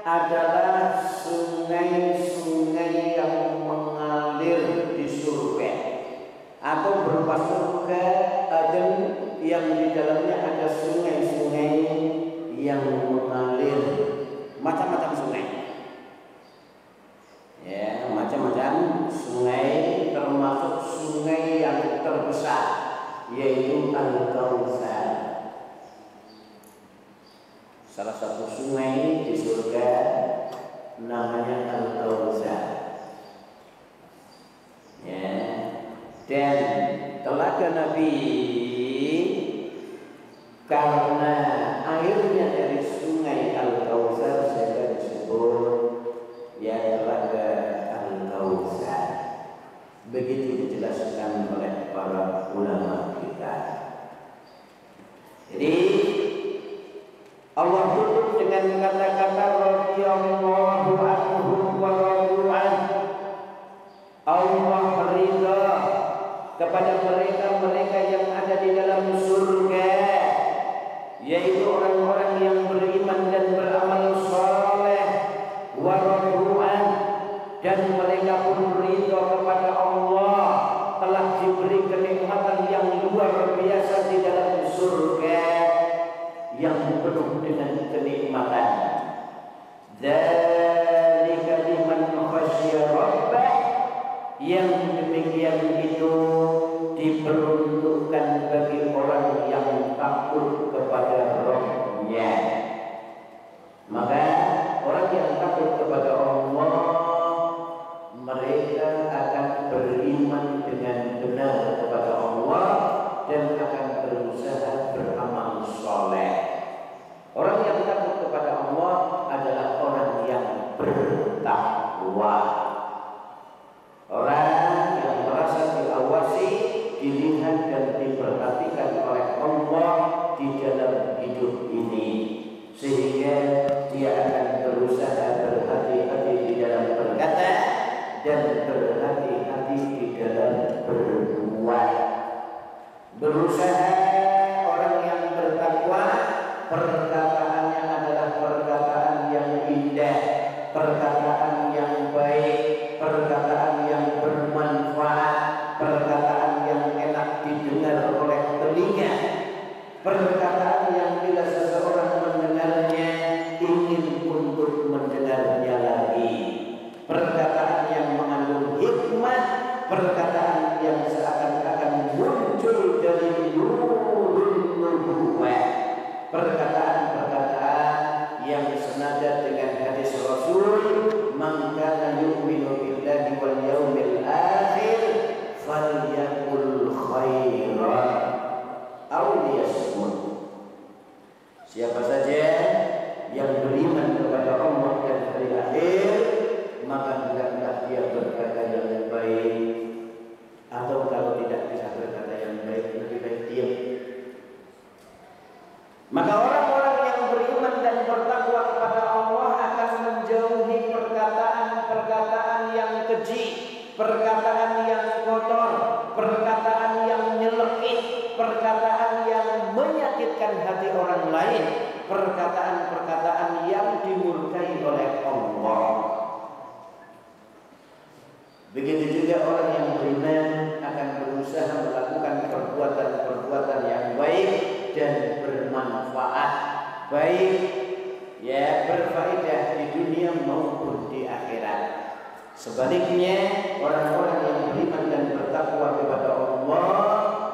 adalah sungai-sungai yang mengalir di surga, atau berupa surga Aden yang di dalamnya ada sungai-sungai yang mengalir, macam-macam sungai. Ya, macam-macam sungai, termasuk sungai yang terbesar, yaitu Al-Kautsar. Salah satu sungai di surga namanya Al-Kautsar. Ya, dan telaga Nabi, karena airnya dari sungai Al-Kautsar sehingga disebut ya telaga Al-Kautsar. Begitu dijelaskan oleh para ulama kita. Jadi Allah tutup dengan kata-kata radhiyallahu anhum wa radu an. Allah ridha kepada mereka yang ada di dalam surga, yaitu orang-orang yang beriman dan beramal saleh, wa radu'an, dan mereka pun ridha kepada Allah, telah diberi kenikmatan yang luar biasa di dalam surga yang penuh dengan kenikmatan. Dzalika liman khasya rabbah, yang demikian itu diperuntukkan bagi orang yang takut kepada Rabb-Nya. Maka orang yang takut kepada Allah, mereka akan beriman dengan benar kepada Allah dan akan berusaha beramal soleh. Orang yang takut kepada Allah adalah orang yang bertakwa. di dalam hidup ini, sehingga dia akan berusaha berhati-hati di dalam berkata dan berhati-hati di dalam berbuat. Berusaha orang yang bertakwa, perkataannya adalah perkataan yang indah, perkataan yang baik, perkataan yang bermanfaat, perkataan yang enak didengar oleh telinga, perkataan yang bila seseorang mendengarnya ingin untuk mendengarnya lagi, perkataan yang mengandung hikmah, perkataan yang seakan-akan muncul dari nurul nubuwah, perkataan-perkataan yang senada dengan hadis Rasul, man kana yu'minu billahi wal yaumil akhir falyaqul khairan aw liyasmut. Siapa saja yang beriman kepada Allah dan hari akhir, maka hendaklah dia berkata yang baik, atau kalau tidak bisa berkata yang baik, lebih baik diam. Maka orang-orang yang beriman dan bertakwa kepada Allah akan menjauhi perkataan-perkataan yang keji, perkataan yang kotor, perkataan yang nyelekit, perkataan yang menyakitkan hati orang lain, perkataan-perkataan yang dimurkai oleh Allah. Begitu juga orang yang beriman akan berusaha melakukan perbuatan-perbuatan yang baik dan bermanfaat, baik ya berfaedah di dunia maupun di akhirat. Sebaliknya, orang-orang yang beriman dan bertakwa kepada Allah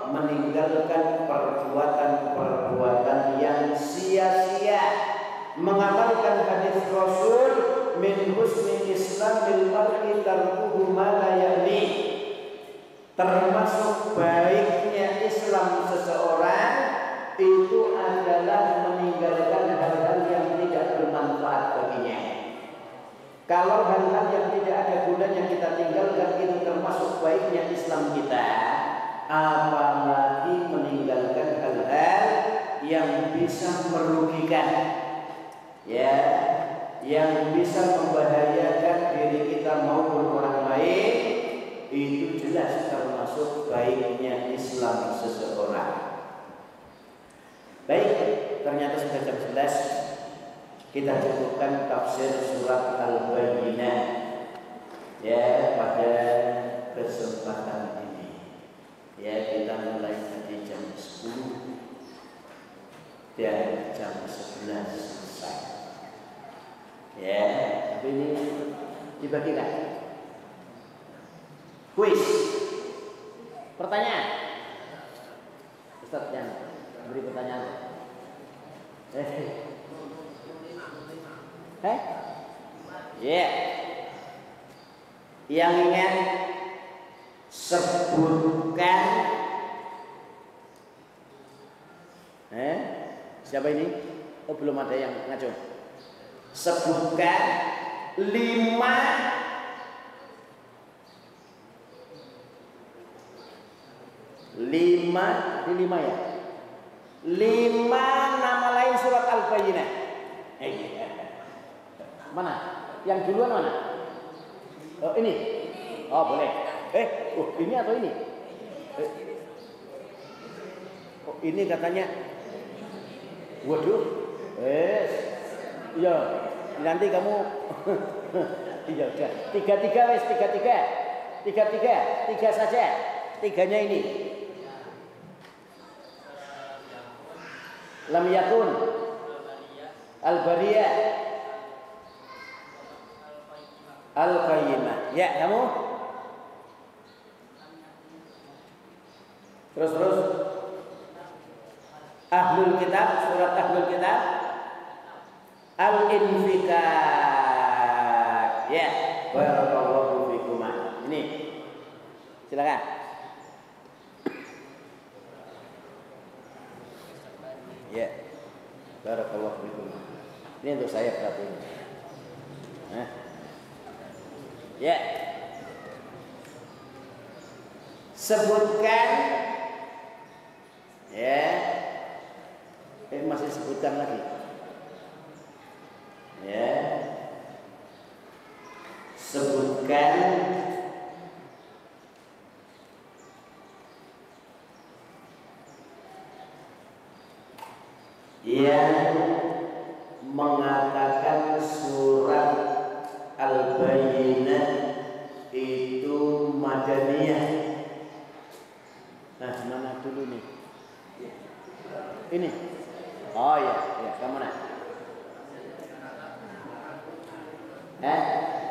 meninggalkan perbuatan-perbuatan yang sia-sia, mengamalkan hadis Rasul, min husni islamil mar'i tarkuhu ma la ya'ni. Termasuk baiknya Islam seseorang itu adalah meninggalkan hal-hal yang tidak bermanfaat baginya. Kalau hal-hal yang tidak ada gunanya kita tinggalkan, itu termasuk baiknya Islam kita. Apalagi meninggalkan hal-hal yang bisa merugikan, ya, yang bisa membahayakan diri kita maupun orang lain, itu jelas termasuk baiknya Islam seseorang. Baik, ternyata sudah jam 11. Kita cukupkan tafsir surat Al-Bayyinah ya pada kesempatan ini. Ya, kita mulai tadi jam 10 dan jam 11 selesai. Ya, tapi ini dibagikan. Kuis. Pertanyaan. Ustaz yang beri pertanyaan. Ya. Yang ingin sebutkan siapa ini? Oh, belum ada yang ngaco. Sebutkan 5 ya. 5 nama lain surat Al-Bayyinah. Mana? Yang duluan mana? Oh, ini. Oh, boleh. Ini atau ini? Oh, ini katanya. Waduh. Iya. Nanti kamu iya udah. 3 wes, 3 saja. 3-nya ini. Lam yakun, Al-Bariyah, Al-Qayyimah. Ya, kamu? Terus Ahlul Kitab, surat Ahlul Kitab, Al-Infikar. Ya, barakallahu fikum. Ini. Silakan. Ya, barakallahu fikum. Ini untuk saya berarti. Ya. Sebutkan ya yang mengatakan surat Al-Bayyinah itu Madaniyah. Nah, mana dulu nih? Ini. Oh ya, ya, kamu nak.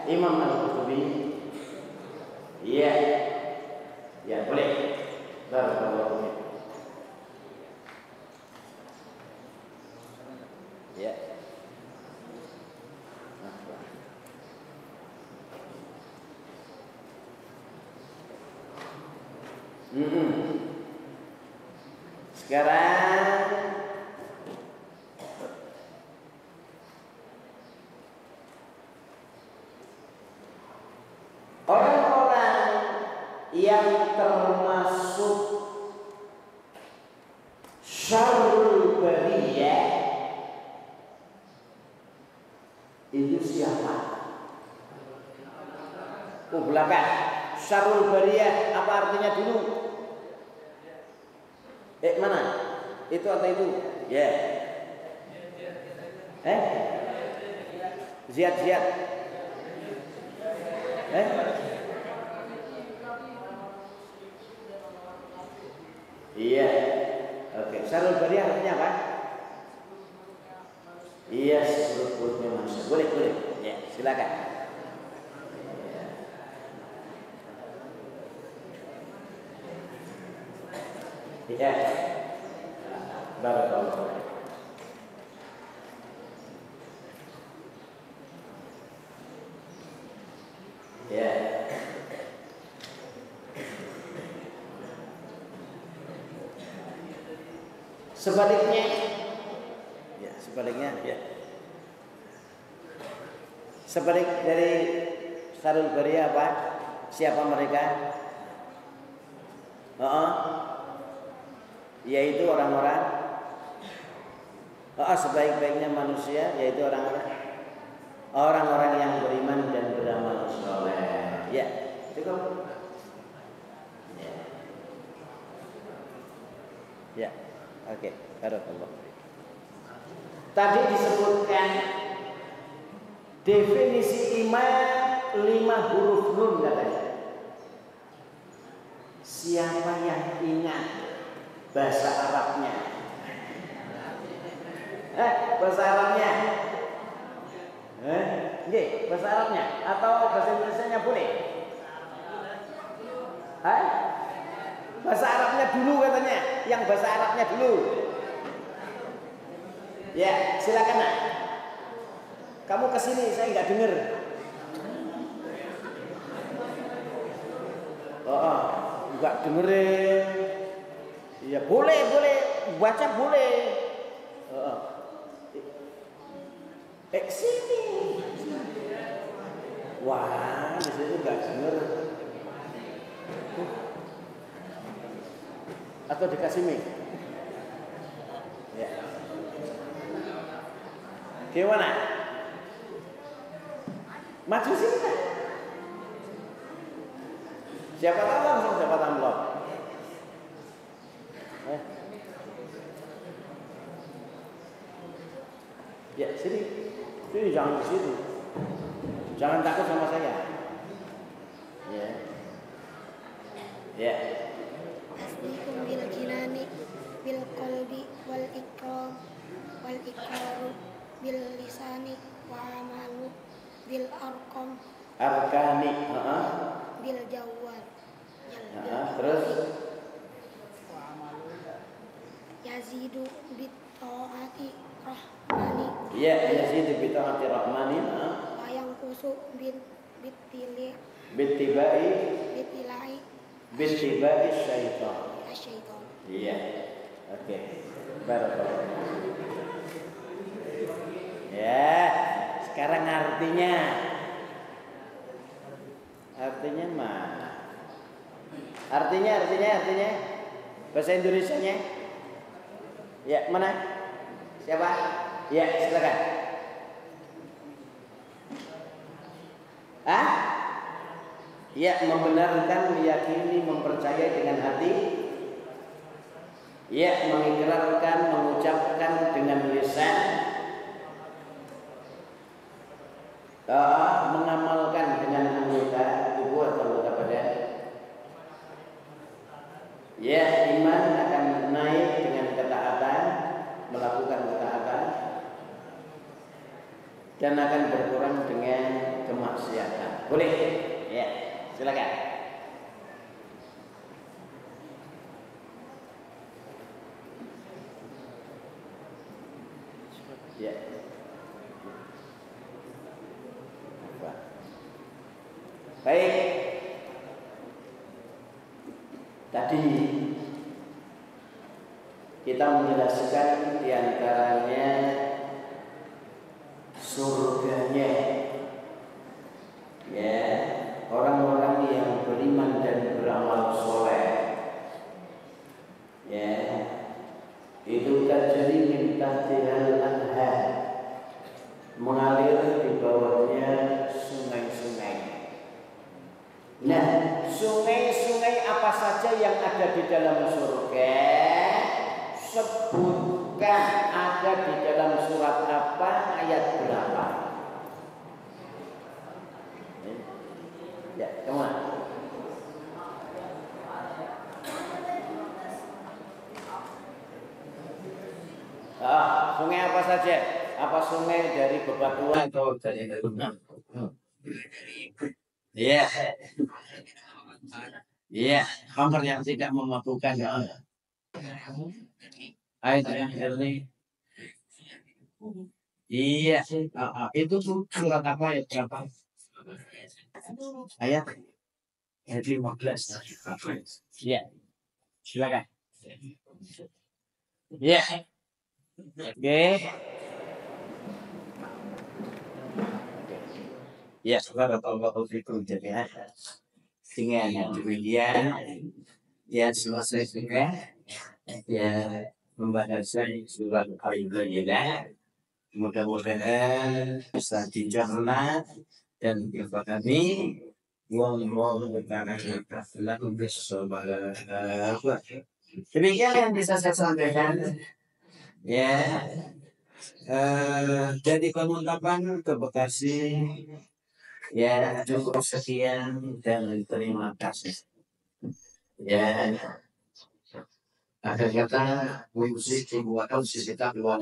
Imam Al-Qurtubi. Iya. Ya, boleh. Barakallahu fiik. Ya. Sekarang orang-orang yang termasuk syarrul bariyah itu siapa? Belakang. Syarrul bariyah apa artinya dulu? Mana? Itu atau itu? Ya. Ziyad. Iya. Oke. Syarrul bariyah artinya apa? Iya, seburuk-buruknya manusia. Boleh. Ya, silakan. Ya. Barakallahu. Ya. Sebaliknya ya. Sebalik dari syarrul bariyah apa? Siapa mereka? Yaitu orang-orang sebaik-baiknya manusia, yaitu orang-orang yang beriman dan beramal saleh. Ya, cukup. Ya. Oke, barakallahu. Tadi disebutkan definisi iman 5 huruf nun katanya. Siapa yang ingat bahasa Arabnya? Bahasa Arabnya? Bahasa Arabnya atau bahasa Indonesianya boleh? Bahasa Arabnya dulu katanya, yang bahasa Arabnya dulu. Ya, silakan nak. Kamu kesini, saya nggak dengar. Nggak dengerin. Ya boleh, baca boleh. Sini. Wah, di situ nggak denger. Atau dikasih mic? Ya. Gimana? Maju sini kan? Siapa tahu langsung dapat amplop. Ya, sini. Sini, jangan di situ. Jangan takut sama saya. Ya. Ya. Tasdiqum bil jinani bil qalbi wal iqram wal iqraru bil lisani wa amalu bil arkani bil jawwal. Terus yazidu bit taati rahmani. Ya, yazidu bit taati rahmani. Wa yanqusu bittibai syaitan. Iya. Oke. Barakallahu. Ya, sekarang artinya mana? Artinya bahasa Indonesianya? Ya, mana? Siapa? Ya, silakan. Ya, membenarkan, meyakini, mempercayai dengan hati. Ya, mengikrarkan, mengucapkan dengan mengamalkan dengan anggota tubuh atau anggota badan. Ya, iman akan naik dengan ketaatan, melakukan ketaatan, dan akan berkurang dengan kemaksiatan. Boleh? Ya, silakan. Ya. Baik. Tadi kita menjelaskan diantaranya surganya, ya, orang-orang yang beriman dan beramal soleh, ya, itu tajri min tahtihal anhar, mengalir di bawahnya sungai-sungai. Nah, sungai-sungai apa saja yang ada di dalam surga, sebutkan ada di dalam surat apa, ayat berapa. Ya, kemana? Sungai apa saja? Apa sungai dari bebatuan atau dari gunung? Iya. Iya, khamr yang tidak memabukkan. Ayat yang ini. Iya, itu surat apa ya? Berapa? Ayat 15. Iya. Silakan. Iya. Oke. Ya, barakallahu fikum jami'an. Dengan demikian, ya selesai juga ya membahas surat Al-Baqarah. Mudah-mudahan bisa dicerna dan dipahami. Wallahu ta'ala a'lam bishawab. Demikian yang bisa saya sampaikan. Ya, dari Pemuntapan ke Bekasi. Ya, cukup sekian dan terima kasih. Ya, akhir kata musik buatan sisita Allah.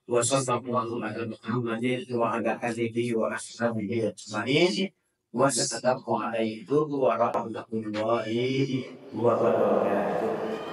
Wassalamualaikum warahmatullahi wabarakatuh.